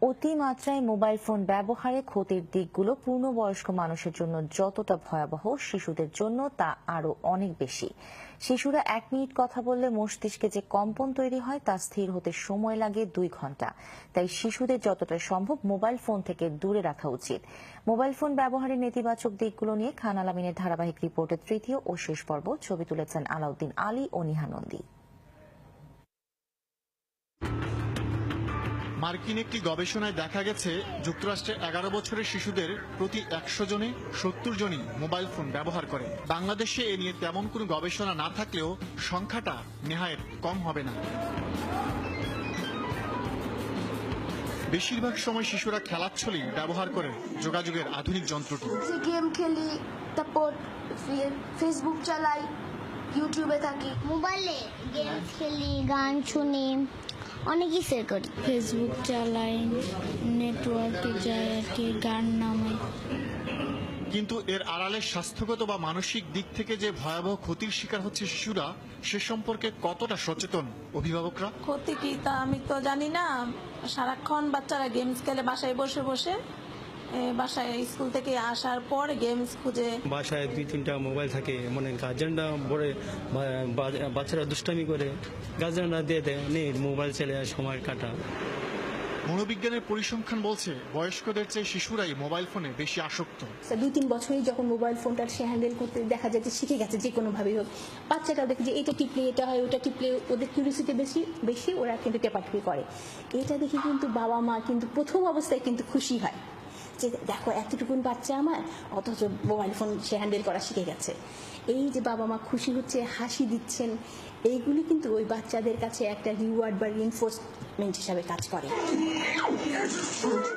অতিমাত্রায় mobile phone ব্যবহারে ক্ষতির দিকগুলো পূর্ণবয়স্ক মানুষের জন্য যতটা ভয়াবহ, শিশুদের জন্য তা আরো অনেক বেশি। শিশুরা 1 মিনিট কথা বললে মস্তিষ্কে যে কম্পন তৈরি হয় তা স্থির হতে সময় লাগে 2 ঘন্টা। তাই শিশুদের যতটা সম্ভব মোবাইল ফোন থেকে দূরে রাখা উচিত। মোবাইল ফোন ব্যবহারের নেতিবাচক দিকগুলো নিয়ে খান আলামিনের ধারাবাহিক রিপোর্টের তৃতীয় ও শেষ পর্ব। ছবি তুলেছেন আলাউদ্দিন আলী ও নিহা নন্দী। মার্কিন একটি গবেষণায় দেখা গেছে, যুক্তরাষ্ট্রে 11 বছরের শিশুদের প্রতি 100 জনে 70 জনই মোবাইল ফোন ব্যবহার করে। বাংলাদেশে এ নিয়ে তেমন কোনো গবেষণা না থাকলেও সংখ্যাটা নেহায়েত কম হবে না। বেশিরভাগ সময় শিশুরা খেলাচ্ছলেই ব্যবহার করে যোগাযোগের আধুনিক যন্ত্রটি। গেম খেলি, তারপর ফেসবুক চালাই, ইউটিউবে থাকি, মোবাইলে গেম খেলি, গান শুনি, অনেক কিছু করি। ফেসবুক চালাই, নেটওয়ার্কে যাই আর কি, গান নামাই। কিন্তু এর আড়ালে স্বাস্থ্যগত বা মানসিক দিক থেকে যে ভয়াবহ ক্ষতির শিকার হচ্ছে শিশুরা, সে সম্পর্কে কতটা সচেতন অভিভাবকরা? ক্ষতি কি তা আমি তো জানি না। সারাক্ষণ বাচ্চারা গেমস খেলে বাসায় বসে বসে, বাসায় স্কুল থেকে আসার পর গেমস খুঁজে। বাসায় 2-3টা মোবাইল থাকে, মানে গার্জেনরা পরে বাচ্চারা দুষ্টামি করে, গার্জেনরা দিয়ে দেয়, নে মোবাইল চলে সময় কাটা। মনোবিজ্ঞানের পরিসংখ্যান বলছে, বয়স্কদের চেয়ে শিশুরাই মোবাইল ফোনে বেশি আসক্ত। 2-3 বছরেই যখন মোবাইল ফোনটা সে হ্যান্ডেল করতে দেখা যায় যে শিখে গেছে, যে কোনো ভাবেই হোক। বাচ্চাটাও দেখে যে এটা টিপলে এটা হয়, ওটা টিপলে, ওদের কিউরিওসিটি বেশি ওরা কিন্তু টেপাটেপি করে। এটা দেখে কিন্তু বাবা মা কিন্তু প্রথম অবস্থায় কিন্তু খুশি হয় যে দেখো এতটুকুন বাচ্চা আমার, অথচ মোবাইল ফোন সে হ্যান্ডেল করা শিখে গেছে। এই যে বাবা মা খুশি হচ্ছে, হাসি দিচ্ছেন, এইগুলি কিন্তু ওই বাচ্চাদের কাছে একটা রিওয়ার্ড বা রিইনফোর্সমেন্ট হিসাবে কাজ করে।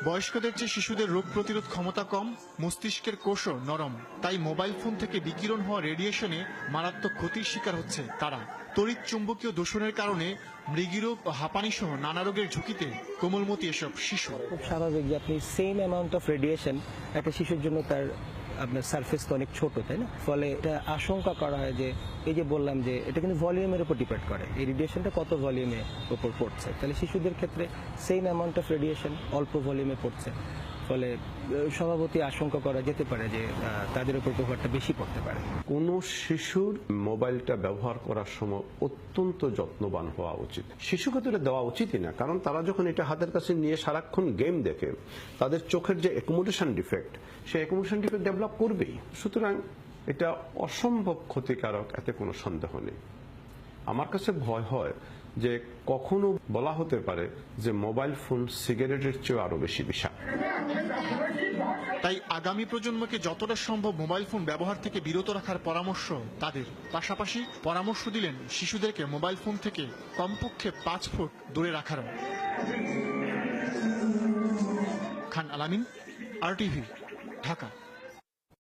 বয়স্কদের চেয়ে শিশুদের রোগ প্রতিরোধ ক্ষমতা কম, মস্তিষ্কের কোষও নরম। তাই মোবাইল ফোন থেকে বিকিরণ হওয়া রেডিয়েশনে মারাত্মক ক্ষতির শিকার হচ্ছে তারা। তড়িৎ চুম্বকীয় দূষণের কারণে মৃগীরোগ ও হাঁপানি সহ নানা রোগের ঝুঁকিতে কোমলমতি এসব শিশু। খুব স্বাভাবিক যে আপনি সেম অ্যামাউন্ট অফ রেডিয়েশন একটা শিশুর জন্য, তার আপনার সারফেস তো অনেক ছোট, তাই না? ফলে এটা আশঙ্কা করা হয় যে, এই যে বললাম যে এটা কিন্তু ভলিউমের উপর ডিপেন্ড করে, এই রেডিয়েশনটা কত ভলিউমের উপর পড়ছে। তাহলে শিশুদের ক্ষেত্রে সেম অ্যামাউন্ট অফ রেডিয়েশন অল্প ভলিউমে পড়ছে, ফলে স্বভাবতই আশঙ্কা করা যেতে পারে যে তাদের উপর প্রভাবটা বেশি পড়তে পারে। কোনো শিশুর মোবাইলটা ব্যবহার করার সময় অত্যন্ত যত্নবান হওয়া উচিত। শিশুকে তো এটা দেওয়া উচিতই না, কারণ তারা যখন এটা হাতের কাছে নিয়ে সারাক্ষণ গেম দেখে, তাদের চোখের যে অ্যাকোমোডেশন ডিফেক্ট, সেই অ্যাকোমোডেশন ডিফেক্ট ডেভেলপ করবেই। সুতরাং এটা অসম্ভব ক্ষতিকারক, এতে কোনো সন্দেহ নেই। আমার কাছে ভয় হয় যে কখনো বলা হতে পারে যে মোবাইল ফোন সিগারেটের চেয়ে আরো বেশি বিষাক্ত। তাই আগামী প্রজন্মকে যতটা সম্ভব মোবাইল ফোন ব্যবহার থেকে বিরত রাখার পরামর্শ তাদের। পাশাপাশি পরামর্শ দিলেন শিশুদেরকে মোবাইল ফোন থেকে কমপক্ষে 5 ফুট দূরে রাখারও। খান আলামিন, RTV, ঢাকা।